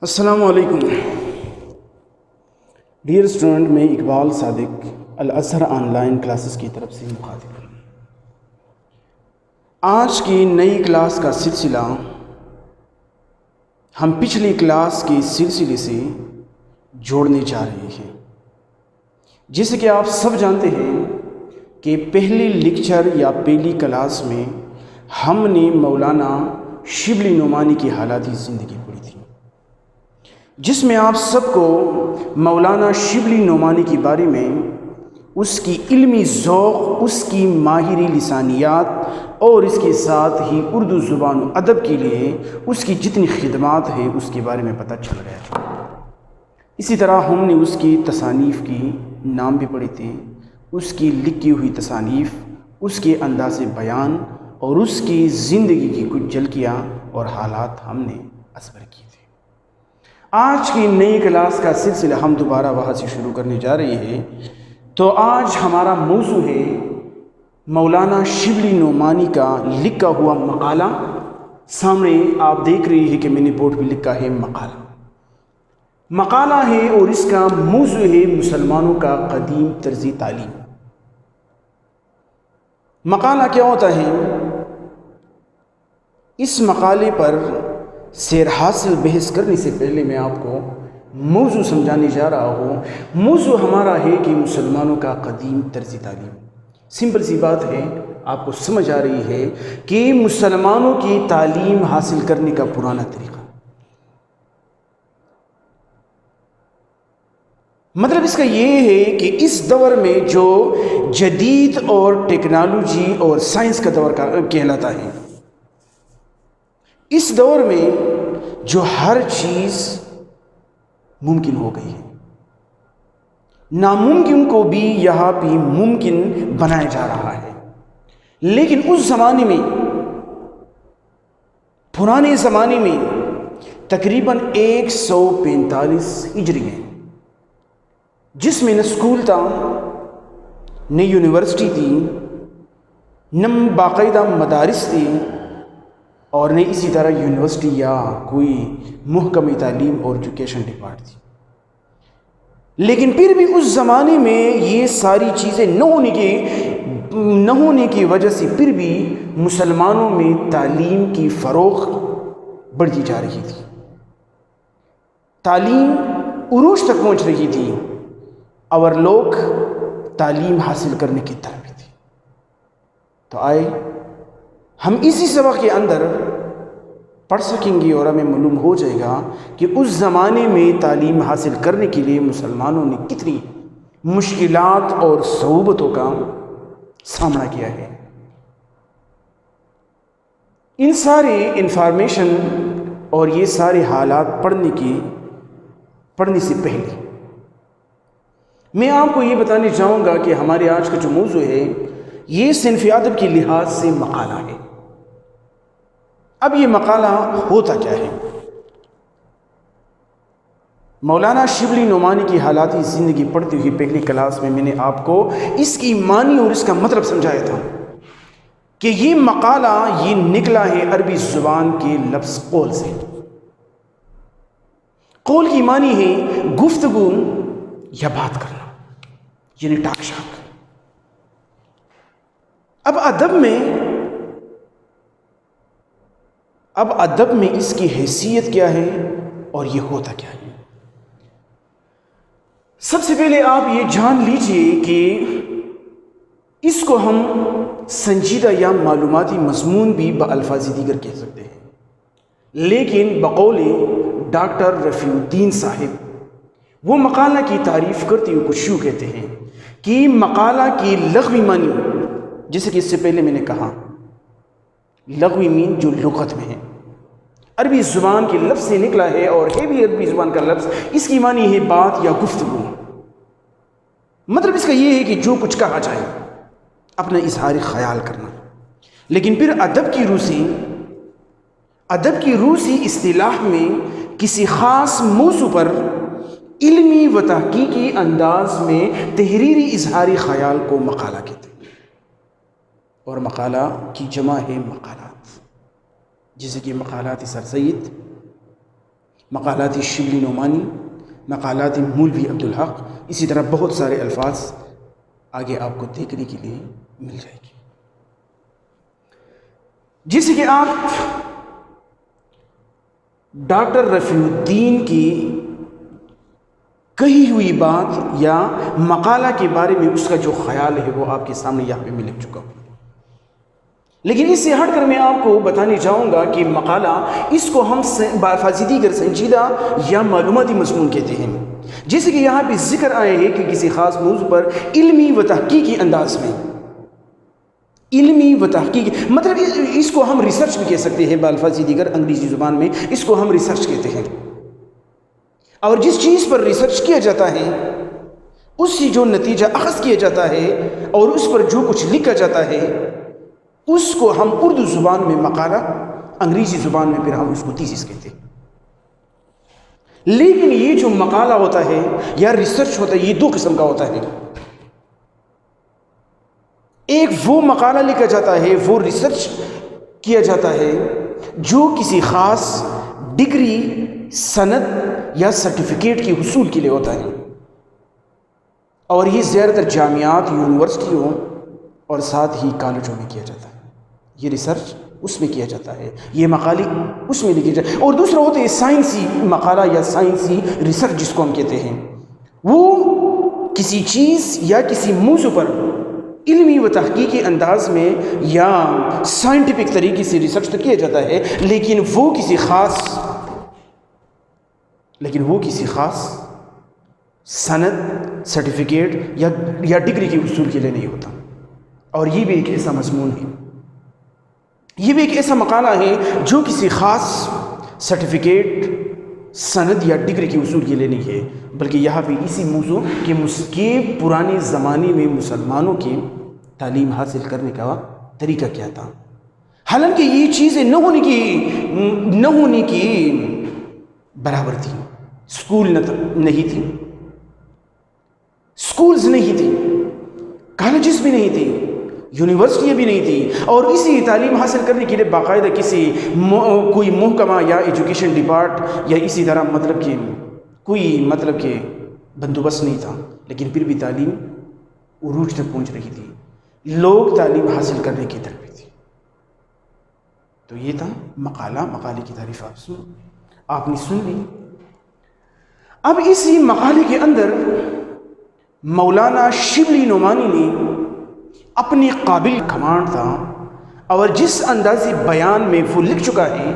السلام علیکم dear student, میں اقبال صادق الازہر آن لائن کلاسز کی طرف سے مخاطب ہوں۔ آج کی نئی کلاس کا سلسلہ ہم پچھلی کلاس کے سلسلے سے جوڑنے جا رہے ہیں۔ جیسے کہ آپ سب جانتے ہیں کہ پہلی لیکچر یا پہلی کلاس میں ہم نے مولانا شبلی نعمانی کی حالات زندگی پڑھی تھی، جس میں آپ سب کو مولانا شبلی نعمانی کے بارے میں اس کی علمی ذوق، اس کی ماہری لسانیات اور اس کے ساتھ ہی اردو زبان و ادب کے لیے اس کی جتنی خدمات ہیں اس کے بارے میں پتہ چل گیا تھا۔ اسی طرح ہم نے اس کی تصانیف کی نام بھی پڑھے تھے، اس کی لکھی ہوئی تصانیف، اس کے انداز بیان اور اس کی زندگی کی کچھ جھلکیاں اور حالات ہم نے ازبر کیے تھے۔ آج کی نئی کلاس کا سلسلہ ہم دوبارہ وہاں سے شروع کرنے جا رہے ہیں۔ تو آج ہمارا موضوع ہے مولانا شبلی نعمانی کا لکھا ہوا مقالہ۔ سامنے آپ دیکھ رہے ہیں کہ میں نے بورڈ پہ لکھا ہے مقالہ ہے، اور اس کا موضوع ہے مسلمانوں کا قدیم طرز تعلیم۔ مقالہ کیا ہوتا ہے؟ اس مقالے پر سیر حاصل بحث کرنے سے پہلے میں آپ کو موضوع سمجھانے جا رہا ہوں۔ موضوع ہمارا ہے کہ مسلمانوں کا قدیم طرز تعلیم۔ سمپل سی بات ہے، آپ کو سمجھ آ رہی ہے کہ مسلمانوں کی تعلیم حاصل کرنے کا پرانا طریقہ، مطلب اس کا یہ ہے کہ اس دور میں جو جدید اور ٹیکنالوجی اور سائنس کا دور کہلاتا ہے، اس دور میں جو ہر چیز ممکن ہو گئی ہے، ناممکن کو بھی یہاں بھی ممکن بنایا جا رہا ہے۔ لیکن اس زمانے میں، پرانے زمانے میں تقریباً 145 ہجری میں، جس میں نہ اسکول تھا، نہ یونیورسٹی تھی، نہ باقاعدہ مدارس تھی، اور نہ اسی طرح یونیورسٹی یا کوئی محکمہ تعلیم اور ایجوکیشن ڈپارٹ تھی۔ لیکن پھر بھی اس زمانے میں یہ ساری چیزیں نہ ہونے کی وجہ سے پھر بھی مسلمانوں میں تعلیم کی فروغ بڑھتی جا رہی تھی، تعلیم عروج تک پہنچ رہی تھی، اور لوگ تعلیم حاصل کرنے کی طرف تھے۔ تو آئے ہم اسی سبق کے اندر پڑھ سکیں گے اور ہمیں معلوم ہو جائے گا کہ اس زمانے میں تعلیم حاصل کرنے کے لیے مسلمانوں نے کتنی مشکلات اور صعوبتوں کا سامنا کیا ہے۔ ان سارے انفارمیشن اور یہ سارے حالات پڑھنے سے پہلے میں آپ کو یہ بتانے چاہوں گا کہ ہمارے آج کا جو موضوع ہے یہ صنف ادب کے لحاظ سے مقالہ ہے۔ اب یہ مقالہ ہوتا کیا ہے؟ مولانا شبلی نعمانی کی حالاتی زندگی پڑھتی ہوئی پہلی کلاس میں نے آپ کو اس کی معنی اور اس کا مطلب سمجھایا تھا کہ یہ مقالہ یہ نکلا ہے عربی زبان کے لفظ قول سے۔ قول کی معنی ہے گفتگو یا بات کرنا، یعنی ٹاک شاک۔ اب ادب میں اس کی حیثیت کیا ہے اور یہ ہوتا کیا ہے؟ سب سے پہلے آپ یہ جان لیجئے کہ اس کو ہم سنجیدہ یا معلوماتی مضمون بھی بالفاظ دیگر کہہ سکتے ہیں، لیکن بقول ڈاکٹر رفیع الدین صاحب وہ مقالہ کی تعریف کرتے ہوئے کچھ یوں کہتے ہیں کہ مقالہ کی لغوی معنی، جیسے کہ اس سے پہلے میں نے کہا لغوی مین جو لغت میں ہے، عربی زبان کے لفظ سے نکلا ہے اور ہے بھی عربی زبان کا لفظ، اس کی معنی ہے بات یا گفتگو۔ مطلب اس کا یہ ہے کہ جو کچھ کہا جائے، اپنا اظہار خیال کرنا۔ لیکن پھر ادب کی روسی اصطلاح میں کسی خاص موضوع پر علمی و تحقیقی انداز میں تحریری اظہار خیال کو مقالہ کہتے ہیں، اور مقالہ کی جمع ہے مقالات، جیسے کہ مقالات سر سید، مقالات شبلی نعمانی، مقالات مولوی عبدالحق، اسی طرح بہت سارے الفاظ آگے آپ کو دیکھنے کے لیے مل جائے گی، جیسے کہ آپ ڈاکٹر رفیع الدین کی کہی ہوئی بات یا مقالہ کے بارے میں اس کا جو خیال ہے وہ آپ کے سامنے یہاں پہ میں لکھ چکا ہوں، لیکن اس سے ہٹ کر میں آپ کو بتانے چاہوں گا کہ مقالہ اس کو ہم بافاضدگی سنجیدہ یا معلوماتی مضمون کہتے ہیں، جیسے کہ یہاں پہ ذکر آئے ہے کہ کسی خاص موضوع پر علمی و تحقیقی انداز میں، علمی و تحقیقی مطلب اس کو ہم ریسرچ بھی کہہ سکتے ہیں، بالفاظ دیگر انگریزی زبان میں اس کو ہم ریسرچ کہتے ہیں، اور جس چیز پر ریسرچ کیا جاتا ہے اس سے جو نتیجہ اخذ کیا جاتا ہے اور اس پر جو کچھ لکھا جاتا ہے اس کو ہم اردو زبان میں مقالہ، انگریزی زبان میں پھر ہم اس کو تھیسس کہتے ہیں۔ لیکن یہ جو مقالہ ہوتا ہے یا ریسرچ ہوتا ہے یہ دو قسم کا ہوتا ہے، ایک وہ مقالہ لکھا جاتا ہے، وہ ریسرچ کیا جاتا ہے جو کسی خاص ڈگری، سند یا سرٹیفکیٹ کے حصول کے لیے ہوتا ہے، اور یہ زیادہ تر جامعات، یونیورسٹیوں اور ساتھ ہی کالجوں میں کیا جاتا ہے، یہ ریسرچ اس میں کیا جاتا ہے، یہ مقالے اس میں لکھے جاتے ہیں۔ اور دوسرا ہوتا ہے سائنسی مقالہ یا سائنسی ریسرچ جس کو ہم کہتے ہیں، وہ کسی چیز یا کسی موضوع پر علمی و تحقیقی انداز میں یا سائنٹیفک طریقے سے ریسرچ تو کیا جاتا ہے، لیکن وہ کسی خاص سند، سرٹیفکیٹ یا ڈگری کے حصول کے لیے نہیں ہوتا، اور یہ بھی ایک ایسا مضمون ہے، یہ بھی ایک ایسا مقالہ ہے جو کسی خاص سرٹیفکیٹ، سند یا ڈگری کے حصول کے لیے نہیں ہے، بلکہ یہاں پہ اسی موضوع کے پرانے زمانے میں مسلمانوں کی تعلیم حاصل کرنے کا طریقہ کیا تھا، حالانکہ یہ چیزیں نہ ہونے کی برابر تھی، اسکول نہیں تھی، سکولز نہیں تھی، کالجز بھی نہیں تھی، یونیورسٹیاں بھی نہیں تھی، اور اسی تعلیم حاصل کرنے کے لیے باقاعدہ کوئی محکمہ یا ایجوکیشن ڈپارٹ یا اسی طرح کوئی بندوبست نہیں تھا، لیکن پھر بھی تعلیم عروج تک پہنچ رہی تھی، لوگ تعلیم حاصل کرنے کی طرف تھی۔ تو یہ تھا مقالے کی تعریف آپ نے سن لی۔ اب اسی مقالے کے اندر مولانا شبلی نعمانی نے اپنی قابل کمانڈ تھا، اور جس اندازی بیان میں وہ لکھ چکا ہے،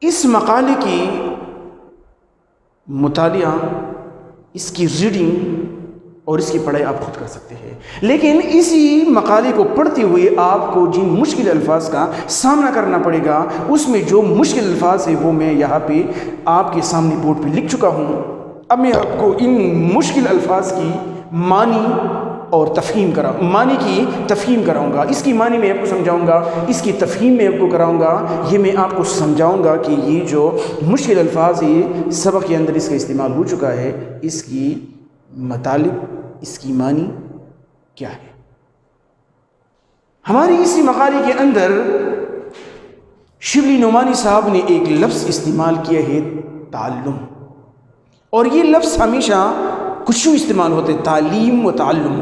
اس مقالے کی مطالعہ، اس کی ریڈنگ اور اس کی پڑھائی آپ خود کر سکتے ہیں، لیکن اسی مقالے کو پڑھتے ہوئے آپ کو جن مشکل الفاظ کا سامنا کرنا پڑے گا، اس میں جو مشکل الفاظ ہیں وہ میں یہاں پہ آپ کے سامنے بورڈ پہ لکھ چکا ہوں۔ اب میں آپ کو ان مشکل الفاظ کی معنی کی تفہیم کراؤں گا، اس کی معنی میں آپ کو سمجھاؤں گا، اس کی تفہیم میں آپ کو کراؤں گا، یہ میں آپ کو سمجھاؤں گا کہ یہ جو مشکل الفاظ یہ سبق کے اندر اس کا استعمال ہو چکا ہے، اس کی مطالب، اس کی معنی کیا ہے۔ ہماری اسی مقالے کے اندر شبلی نعمانی صاحب نے ایک لفظ استعمال کیا ہے، تعلم، اور یہ لفظ ہمیشہ کچھ استعمال ہوتے، تعلیم و تعلم۔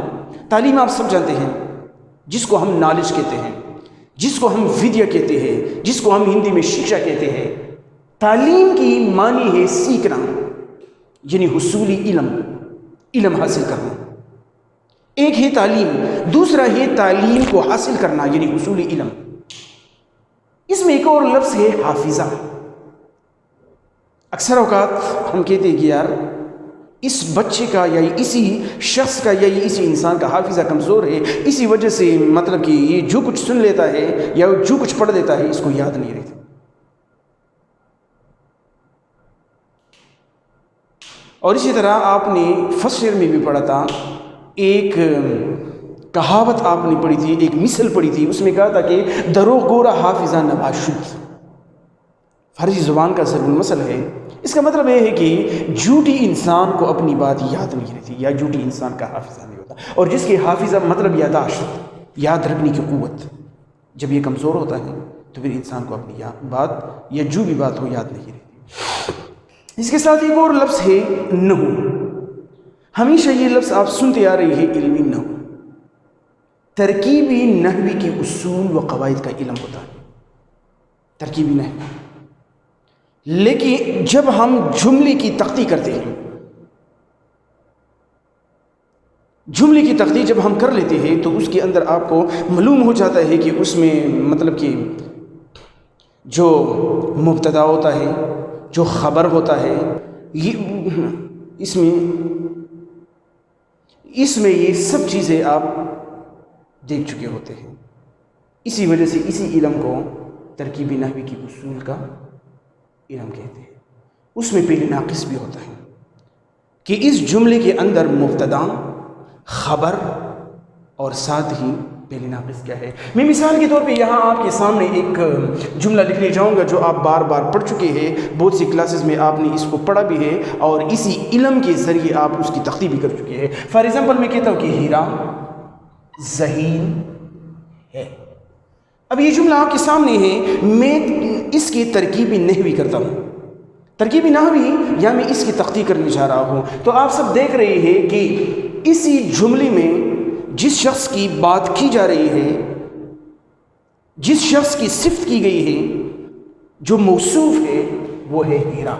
تعلیم آپ سب جانتے ہیں، جس کو ہم نالج کہتے ہیں، جس کو ہم ودیا کہتے ہیں، جس کو ہم ہندی میں شکشا کہتے ہیں۔ تعلیم کی معنی ہے سیکھنا، یعنی حصولی علم حاصل کرنا، ایک ہے تعلیم، دوسرا ہے تعلیم کو حاصل کرنا یعنی حصولی علم۔ اس میں ایک اور لفظ ہے حافظہ۔ اکثر اوقات ہم کہتے ہیں کہ یار اس بچے کا یا اسی شخص کا یا اسی انسان کا حافظہ کمزور ہے، اسی وجہ سے کہ یہ جو کچھ سن لیتا ہے یا جو کچھ پڑھ لیتا ہے اس کو یاد نہیں رہتا۔ اور اسی طرح آپ نے فرسٹ ایئر میں بھی پڑھا تھا، ایک کہاوت آپ نے پڑھی تھی، ایک مثل پڑھی تھی، اس میں کہا تھا کہ درو گورا حافظہ نباشد۔ فارسی زبان کا ضرور المثل ہے، اس کا مطلب یہ ہے کہ جھوٹی انسان کو اپنی بات یاد نہیں رہتی، یا جھوٹی انسان کا حافظہ نہیں ہوتا، اور جس کے حافظہ یاداشت، یاد رکھنے کی قوت، جب یہ کمزور ہوتا ہے تو پھر انسان کو اپنی بات یا جو بھی بات ہو یاد نہیں رہتی۔ اس کے ساتھ ایک اور لفظ ہے نحو۔ ہمیشہ یہ لفظ آپ سنتے آ رہی ہے علمی نحو، ترکیبی نحوی کے اصول و قواعد کا علم ہوتا ہے، ترکیبی نحو۔ لیکن جب ہم جملے کی تختی کرتے ہیں، جملے کی تختی جب ہم کر لیتے ہیں تو اس کے اندر آپ کو معلوم ہو جاتا ہے کہ اس میں مطلب کہ جو مبتدا ہوتا ہے، جو خبر ہوتا ہے، اس میں یہ سب چیزیں آپ دیکھ چکے ہوتے ہیں۔ اسی وجہ سے اسی علم کو ترکیبی نحوی کی اصول کا علم کہتے ہیں۔ اس میں پہلے ناقص بھی ہوتا ہے کہ اس جملے کے اندر مبتدا، خبر اور ساتھ ہی پہلے ناقص کیا ہے۔ میں مثال کے طور پہ یہاں آپ کے سامنے ایک جملہ لکھنے جاؤں گا جو آپ بار بار پڑھ چکے ہیں، بہت سی کلاسز میں آپ نے اس کو پڑھا بھی ہے اور اسی علم کے ذریعے آپ اس کی تختی بھی کر چکے ہیں۔ فار ایگزامپل میں کہتا ہوں کہ ہیرا ذہین ہے۔ اب یہ جملہ آپ کے سامنے ہے، میں اس کی ترکیبی نحوی کرتا ہوں، ترکیبی نحوی یا میں اس کی تختی کرنے جا رہا ہوں، تو آپ سب دیکھ رہے ہیں کہ اسی جملے میں جس شخص کی بات کی جا رہی ہے، جس شخص کی صفت کی گئی ہے، جو موصوف ہے وہ ہے ہیرا۔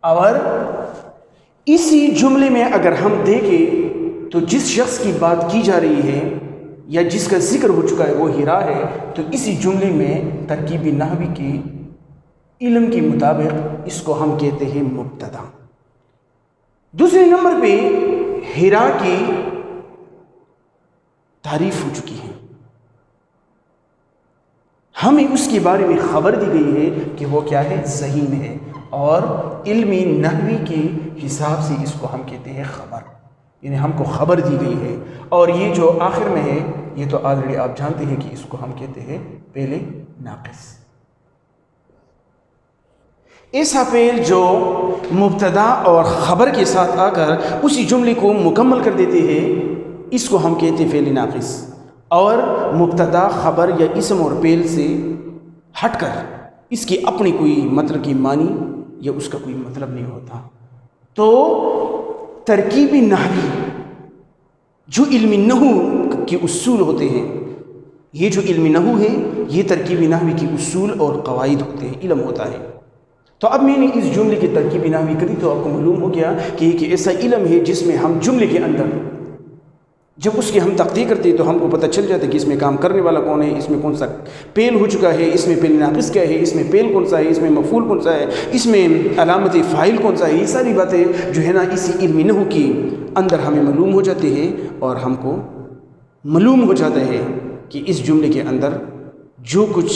اور اسی جملے میں اگر ہم دیکھیں تو جس شخص کی بات کی جا رہی ہے یا جس کا ذکر ہو چکا ہے وہ ہیرا ہے، تو اسی جملے میں ترکیبی نحوی کے علم کے مطابق اس کو ہم کہتے ہیں مبتدا۔ دوسرے نمبر پہ ہیرا کی تعریف ہو چکی ہے، ہمیں اس کے بارے میں خبر دی گئی ہے کہ وہ کیا ہے، ذہین ہے، اور علمی نحوی کے حساب سے اس کو ہم کہتے ہیں خبر، یعنی ہم کو خبر دی گئی ہے۔ اور یہ جو آخر میں ہے یہ تو آلریڈی آپ جانتے ہیں کہ اس کو ہم کہتے ہیں پہلے ناقص۔ ایسا فعل جو مبتدا اور خبر کے ساتھ آ کر اسی جملے کو مکمل کر دیتے ہیں، اس کو ہم کہتے ہیں فعل ناقص۔ اور مبتدا، خبر یا اسم اور فعل سے ہٹ کر اس کی اپنی کوئی مطلب کی معنی یا اس کا کوئی مطلب نہیں ہوتا، تو ترکیبی نحوی جو علمی نحو کے اصول ہوتے ہیں، یہ جو علمی نحو ہے یہ ترکیبی نحوی کے اصول اور قواعد ہوتے ہیں، علم ہوتا ہے۔ تو اب میں نے اس جملے کی ترکیبی نحوی کری تو آپ کو معلوم ہو گیا کہ ایک ایسا علم ہے جس میں ہم جملے کے اندر جب اس کی ہم تختی کرتے ہیں تو ہم کو پتہ چل جاتا ہے کہ اس میں کام کرنے والا کون ہے، اس میں کون سا فعل ہو چکا ہے، اس میں فعل ناقص کیا ہے، اس میں فعل کون سا ہے، اس میں مفعول کون سا ہے، اس میں علامت فاعل کون سا ہے۔ یہ ساری باتیں جو ہے نا اسی علمی نحو کے اندر ہمیں معلوم ہو جاتے ہیں، اور ہم کو معلوم ہو جاتا ہے کہ اس جملے کے اندر جو کچھ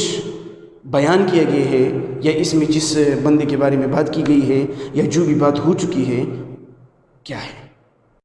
بیان کیا گیا ہے یا اس میں جس بندے کے بارے میں بات کی گئی ہے یا جو بھی بات ہو چکی ہے کیا ہے۔